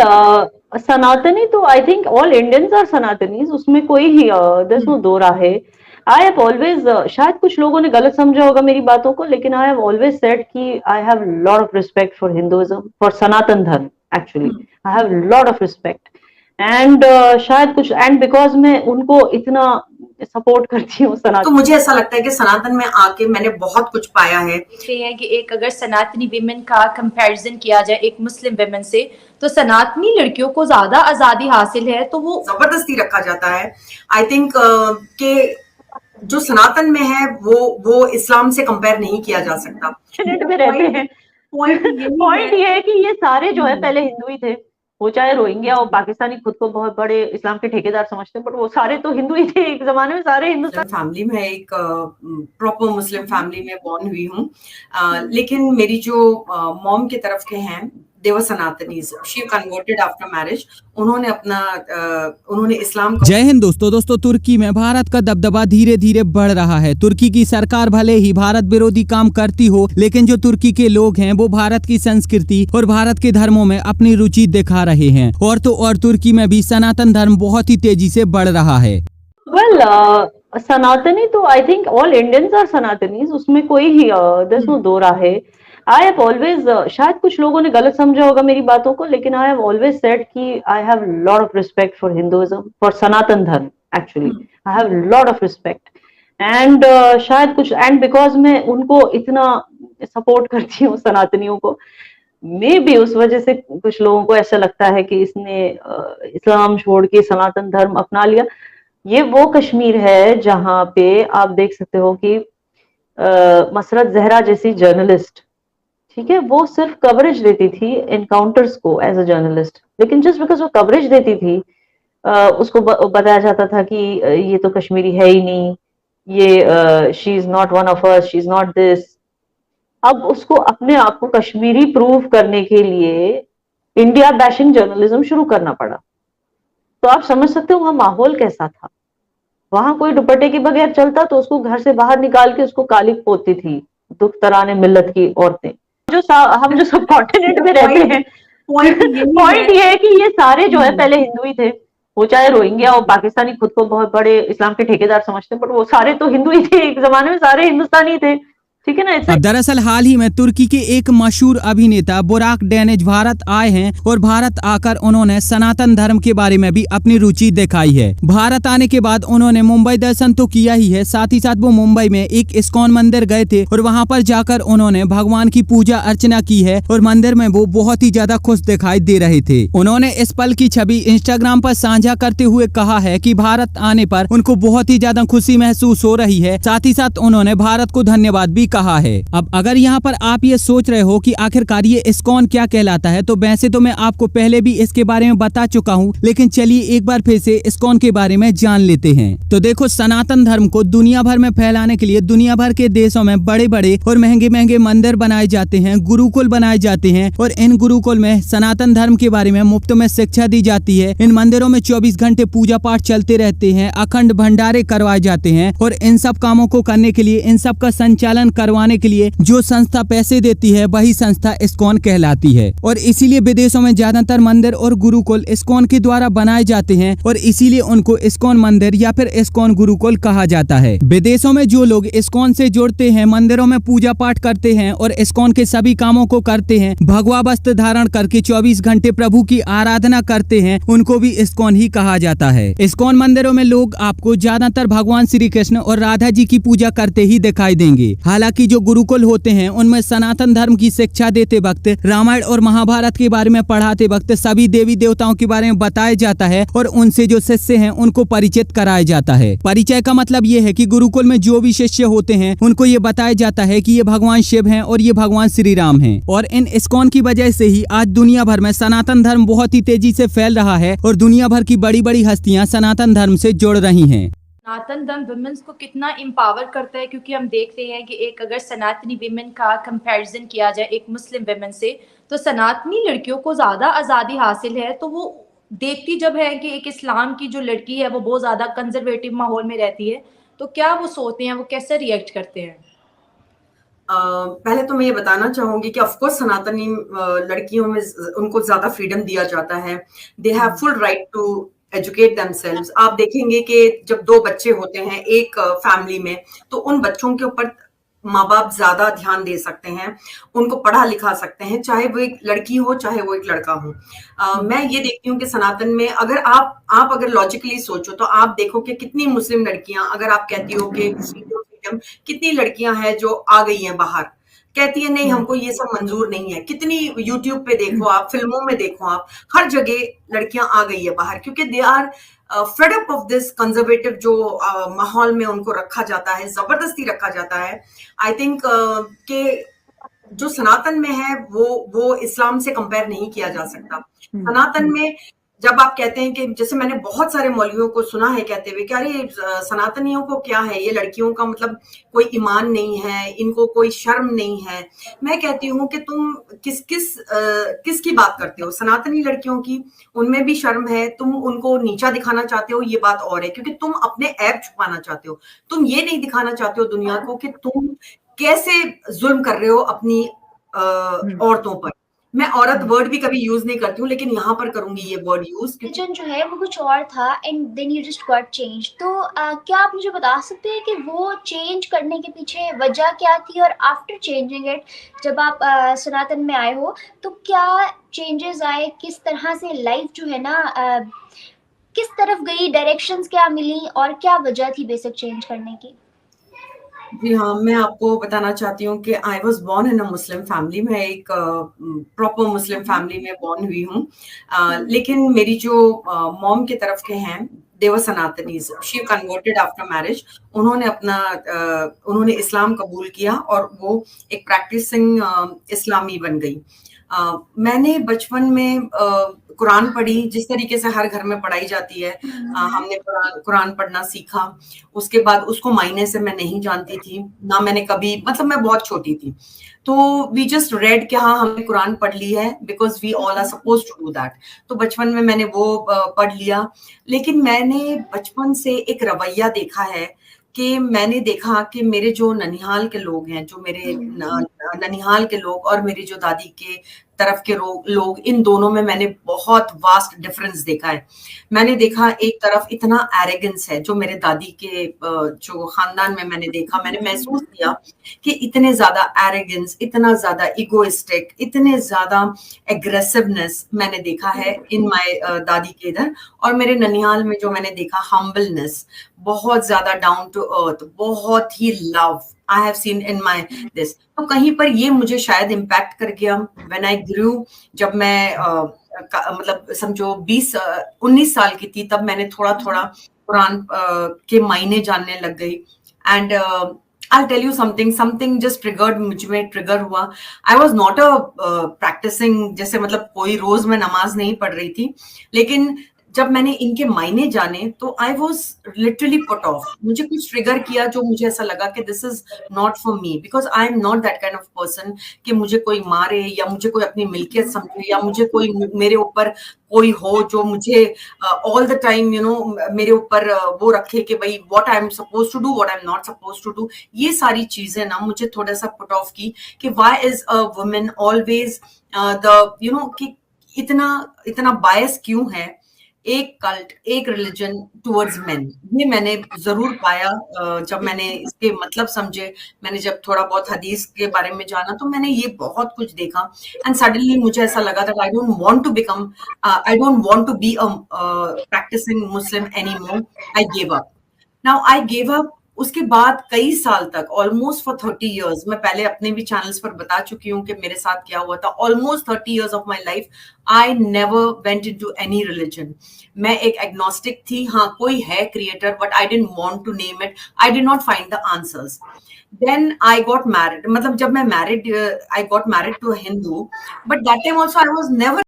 सनातनी तो I think all Indians are Sanatanis, उसमें कोई ही देयर नो दो राहे। आई हैव ऑलवेज, शायद कुछ लोगों ने गलत समझा होगा मेरी बातों को, लेकिन आई हैव ऑलवेज सेड कि I have lot of respect for Hinduism, for Sanatan Dharma. Actually I have lot of respect and शायद कुछ एंड बिकॉज मैं उनको इतना सपोर्ट करती हूँ तो सनातन। मुझे ऐसा लगता है कि सनातन में आके मैंने बहुत कुछ पाया है। देखते हैं कि एक अगर सनातनी विमेन का कंपैरिजन किया जाए एक मुस्लिम विमेन से, तो सनातनी लड़कियों को ज्यादा आजादी हासिल है, तो वो जबरदस्ती रखा जाता है। आई थिंक कि जो सनातन में है वो इस्लाम से कंपेयर नहीं किया जा सकता। में रहते हैं। पॉइंट ये है कि ये सारे जो है पहले हिंदू ही थे, वो चाहे रोहिंग्या और पाकिस्तानी खुद को बहुत बड़े इस्लाम के ठेकेदार समझते हैं, बट वो सारे तो हिंदू ही थे एक जमाने में, सारे हिंदुस्तान फैमिली में, एक प्रॉपर मुस्लिम फैमिली में बॉर्न हुई हूँ। लेकिन मेरी जो मॉम की तरफ के हैं, they were Sanatanis. She converted after marriage. उन्होंने इस्लाम को। जय हिंद दोस्तों तुर्की में भारत का दबदबा धीरे धीरे बढ़ रहा है। तुर्की की सरकार भले ही भारत विरोधी काम करती हो, लेकिन जो तुर्की के लोग हैं वो भारत की संस्कृति और भारत के धर्मों में अपनी रुचि दिखा रहे हैं। और तो और तुर्की में भी सनातन धर्म बहुत ही तेजी से बढ़ रहा है। वेल सनातनी तो I think all Indians are Sanatanis, उसमें कोई ही देयर नो दो राहे। आई हैव ऑलवेज, शायद कुछ लोगों ने गलत समझा होगा मेरी बातों को, लेकिन आई हैव ऑलवेज सेड कि I have lot of respect for Hinduism, for Sanatan Dharma. Actually I have lot of respect and शायद कुछ एंड बिकॉज मैं उनको इतना सपोर्ट करती हूँ सनातनियों को, मे भी उस वजह से कुछ लोगों को ऐसा लगता है कि इसने इस्लाम छोड़ के सनातन धर्म अपना लिया। ये वो कश्मीर है जहां पे आप देख सकते हो कि मसरत जहरा जैसी जर्नलिस्ट, ठीक है, वो सिर्फ कवरेज देती थी एनकाउंटर्स को एज अ जर्नलिस्ट, लेकिन जस्ट बिकॉज वो कवरेज देती थी उसको बताया जाता था कि ये तो कश्मीरी है ही नहीं, ये she is not one of us, she is not this. अब उसको अपने आप को कश्मीरी प्रूव करने के लिए इंडिया बैशिंग जर्नलिज्म शुरू करना पड़ा। तो आप समझ सकते हो वहां माहौल कैसा था। वहां कोई दुपट्टे के बगैर चलता तो उसको घर से बाहर निकाल के उसको काली पोतती थी दुख तराने मिल्लत की औरतें। हम जो सब कॉन्टिनेंट में रहते हैं, पॉइंट ये है कि ये सारे जो है पहले हिंदू ही थे, वो चाहे रोहिंग्या और पाकिस्तानी खुद को बहुत बड़े इस्लाम के ठेकेदार समझते हैं, बट वो सारे तो हिंदू ही थे एक जमाने में, सारे हिंदुस्तानी थे, ठीक है ना। अब दरअसल हाल ही में तुर्की के एक मशहूर अभिनेता बुराक डेनिज भारत आए हैं और भारत आकर उन्होंने सनातन धर्म के बारे में भी अपनी रुचि दिखाई है। भारत आने के बाद उन्होंने मुंबई दर्शन तो किया ही है, साथ ही साथ वो मुंबई में एक इस्कॉन मंदिर गए थे और वहां पर जाकर उन्होंने भगवान की पूजा अर्चना की है और मंदिर में वो बहुत ही ज्यादा खुश दिखाई दे रहे थे। उन्होंने इस पल की छवि इंस्टाग्राम पर साझा करते हुए कहा है कि भारत आने पर उनको बहुत ही ज्यादा खुशी महसूस हो रही है। साथ ही साथ उन्होंने भारत को धन्यवाद भी कहा है। अब अगर यहाँ पर आप ये सोच रहे हो कि आखिरकार ये इस्कॉन क्या कहलाता है, तो वैसे तो मैं आपको पहले भी इसके बारे में बता चुका हूँ, लेकिन चलिए एक बार फिर से इस्कॉन के बारे में जान लेते हैं। तो देखो, सनातन धर्म को दुनिया भर में फैलाने के लिए दुनिया भर के देशों में बड़े बड़े और महंगे महंगे मंदिर बनाए जाते हैं, गुरुकुल बनाए जाते हैं और इन गुरुकुल में सनातन धर्म के बारे में मुफ्त में शिक्षा दी जाती है। इन मंदिरों में 24 घंटे पूजा पाठ चलते रहते हैं, अखंड भंडारे करवाए जाते हैं और इन सब कामों को करने के लिए, इन सब का संचालन करवाने के लिए जो संस्था पैसे देती है वही संस्था इस्कॉन कहलाती है। और इसीलिए विदेशों में ज्यादातर मंदिर और गुरुकुल इस्कॉन के द्वारा बनाए जाते हैं और इसीलिए उनको इस्कॉन मंदिर या फिर इस्कॉन गुरुकुल कहा जाता है। विदेशों में जो लोग इस्कॉन से जुड़ते हैं, मंदिरों में पूजा पाठ करते हैं और इस्कॉन के सभी कामों को करते हैं, भगवा वस्त्र धारण करके 24 घंटे प्रभु की आराधना करते हैं, उनको भी इस्कॉन ही कहा जाता है। इस्कॉन मंदिरों में लोग आपको ज्यादातर भगवान श्री कृष्ण और राधा जी की पूजा करते ही दिखाई देंगे। हालांकि जो गुरुकुल होते हैं उनमें सनातन धर्म की शिक्षा देते वक्त, रामायण और महाभारत के बारे में पढ़ाते वक्त सभी देवी देवताओं के बारे में बताया जाता है और उनसे जो शिष्य हैं उनको परिचित कराया जाता है। परिचय का मतलब ये है कि गुरुकुल में जो भी शिष्य होते हैं उनको ये बताया जाता है कि ये भगवान शिव हैं और ये भगवान श्री राम हैं। और इन इस्कॉन की वजह से ही आज दुनिया भर में सनातन धर्म बहुत ही तेजी से फैल रहा है और दुनिया भर की बड़ी बड़ी हस्तियां सनातन धर्म से जुड़ रही हैं। सनातन धर्म वुमेन्स को कितना एम्पावर करता है, क्योंकि हम देखते हैं कि एक अगर सनातनी विमेन का कंपैरिजन किया जाए एक मुस्लिम विमेन से, तो सनातनी लड़कियों को ज़्यादा आज़ादी हासिल है। तो वो देखती जब है कि एक इस्लाम की जो लड़की है वो बहुत ज़्यादा कंजर्वेटिव माहौल में रहती है, तो क्या वो सोचते हैं, वो कैसे रिएक्ट करते हैं? पहले तो मैं ये बताना चाहूंगी कि ऑफकोर्स सनातनी लड़कियों में उनको ज्यादा फ्रीडम दिया जाता है। They have full right to educate themselves. आप देखेंगे कि जब 2 बच्चे होते हैं एक फैमिली में, तो उन बच्चों के ऊपर माँ बाप ज्यादा ध्यान दे सकते हैं, उनको पढ़ा लिखा सकते हैं, चाहे वो एक लड़की हो चाहे वो एक लड़का हो। मैं ये देखती हूँ कि सनातन में अगर आप अगर लॉजिकली सोचो तो आप देखो कि कितनी मुस्लिम लड़कियां, अगर आप कहती हो कि फ्रीडम, कितनी लड़कियां हैं जो आ गई हैं बाहर, कहती है नहीं हमको ये सब मंजूर नहीं है। कितनी यूट्यूब पे देखो आप, फिल्मों में देखो आप, हर जगह लड़कियां आ गई है बाहर, क्योंकि they are fed up of this conservative जो माहौल में उनको रखा जाता है, जबरदस्ती रखा जाता है। आई थिंक कि जो सनातन में है वो इस्लाम से कंपेयर नहीं किया जा सकता। सनातन में जब आप कहते हैं कि, जैसे मैंने बहुत सारे मौलवियों को सुना है कहते हुए कि अरे सनातनियों को क्या है, ये लड़कियों का मतलब कोई ईमान नहीं है, इनको कोई शर्म नहीं है। मैं कहती हूँ कि तुम किसकी बात करते हो? सनातनी लड़कियों की, उनमें भी शर्म है। तुम उनको नीचा दिखाना चाहते हो, ये बात और है, क्योंकि तुम अपने ऐब छुपाना चाहते हो। तुम ये नहीं दिखाना चाहते हो दुनिया को कि तुम कैसे जुल्म कर रहे हो अपनी औरतों पर। मैं औरत वर्ड भी कभी यूज नहीं करती हूँ, लेकिन यहाँ पर करूंगी ये वर्ड यूज। रिलीजन जो है वो कुछ और था and then you just got change. तो क्या आप मुझे बता सकते हैं कि वो चेंज करने के पीछे वजह क्या थी, और आफ्टर चेंजिंग इट जब आप सनातन में आए हो तो क्या चेंजेस आए, किस तरह से लाइफ जो है ना किस तरफ गई, डायरेक्शंस क्या मिली, और क्या वजह थी बेसिक चेंज करने की? जी हाँ, मैं आपको बताना चाहती हूँ कि I was born in a Muslim family. मैं एक प्रॉपर मुस्लिम फैमिली में बॉर्न हुई हूँ, लेकिन मेरी जो मॉम के तरफ के हैं they were Sanatanis. She converted after marriage. उन्होंने इस्लाम कबूल किया और वो एक प्रैक्टिसिंग इस्लामी बन गई। मैंने बचपन में कुरान पढ़ी, जिस तरीके से हर घर में पढ़ाई जाती है। हमने कुरान पढ़ना सीखा। उसके बाद उसको मायने से मैं नहीं जानती थी, ना मैंने कभी, मतलब मैं बहुत छोटी थी, तो वी जस्ट रेड कि हाँ हमने कुरान पढ़ ली है, because we all are suppose to do that. तो बचपन में मैंने वो पढ़ लिया। लेकिन मैंने बचपन से एक रवैया देखा है कि मैंने देखा कि मेरे जो ननिहाल के लोग हैं, जो मेरे ननिहाल के लोग और मेरी जो दादी के तरफ के लोग, इन दोनों में मैंने बहुत वास्ट डिफरेंस देखा है। मैंने देखा एक तरफ इतना एरोगेंस है जो मेरे दादी के जो खानदान में मैंने देखा, मैंने महसूस किया कि इतने ज्यादा एरोगेंस, इतना ज्यादा इगोइस्टिक, इतने ज्यादा एग्रेसिवनेस मैंने देखा है इन माय दादी के इधर। और मेरे ननिहाल में जो मैंने देखा हम्बलनेस, बहुत ज्यादा डाउन टू अर्थ, बहुत ही love I have seen in my this. तो कहीं पर ये मुझे शायद इम्पैक्ट कर गया व्हेन आई ग्रू। जब मैं मतलब समझो 19 साल की थी, तब मैंने थोड़ा थोड़ा कुरान के मायने जानने लग गई। And I'll tell you something just triggered, मुझ में ट्रिगर हुआ। I was not a practicing, जैसे मतलब कोई रोज मैं नमाज नहीं पढ़ रही थी, लेकिन जब मैंने इनके मायने जाने तो I was literally put off. मुझे कुछ ट्रिगर किया जो मुझे ऐसा लगा कि this is not for me, because I am not that kind of person कि मुझे कोई मारे या मुझे कोई अपनी मिल्कियत समझे या मुझे कोई मेरे ऊपर कोई हो जो मुझे ऑल द टाइम मेरे ऊपर वो रखे कि भाई what I am suppose to do, what I am not suppose to do. ये सारी चीजें ना मुझे थोड़ा सा पुट ऑफ की कि why is a women always कि इतना बायस क्यों है एक कल्ट, एक रिलीजन टुवर्ड्स मेन। ये मैंने जरूर पाया जब मैंने इसके मतलब समझे। मैंने जब थोड़ा बहुत हदीस के बारे में जाना तो मैंने ये बहुत कुछ देखा। एंड सडनली मुझे ऐसा लगा था I don't want to be a practising Muslim anymore. I gave up. उसके बाद कई साल तक, ऑलमोस्ट फॉर 30 years, मैं पहले अपने भी चैनल्स पर बता चुकी हूँ कि मेरे साथ क्या हुआ था। Almost 30 years of my life I never went into any religion. मैं एक एग्नोस्टिक थी। हाँ, कोई है creator, but I didn't want to name it. I did not find the answers. Then I got married, मतलब जब मैं married, I got married to a Hindu, but that time also I was never